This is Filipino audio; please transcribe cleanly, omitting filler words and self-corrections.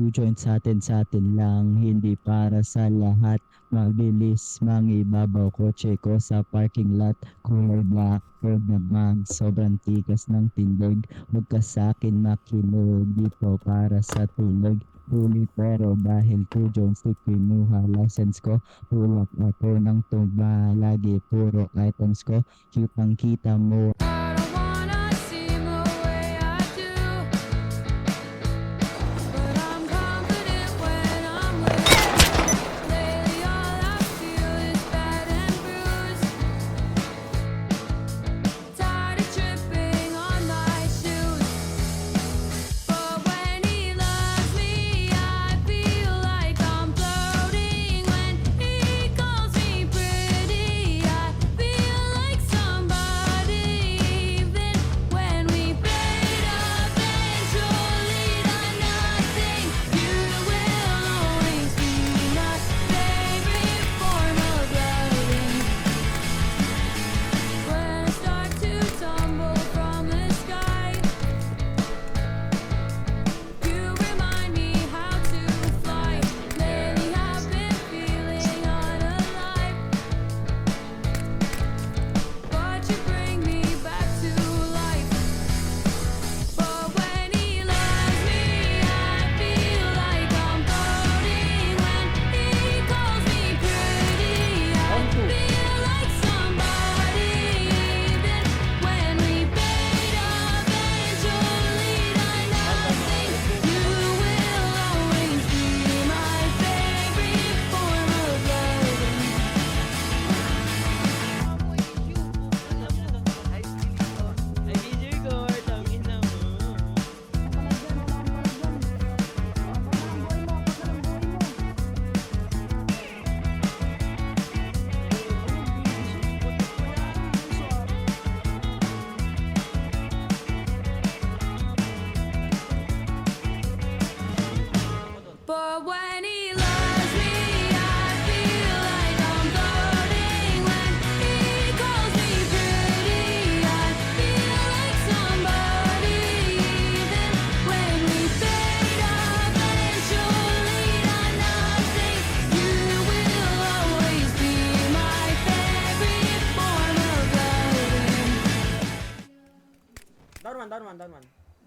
2 joints sa atin lang, hindi para sa lahat. Mabilis mangibabaw kotse ko sa parking lot. Kulay black, road naman, sobrang tikas ng tindog. Huwag ka sa'kin makinig, dito para sa tulog. Huli pero dahil 2 joints di kinuha license ko. Tulak ako ng tuba, lagi puro items ko. Kitang kita mo.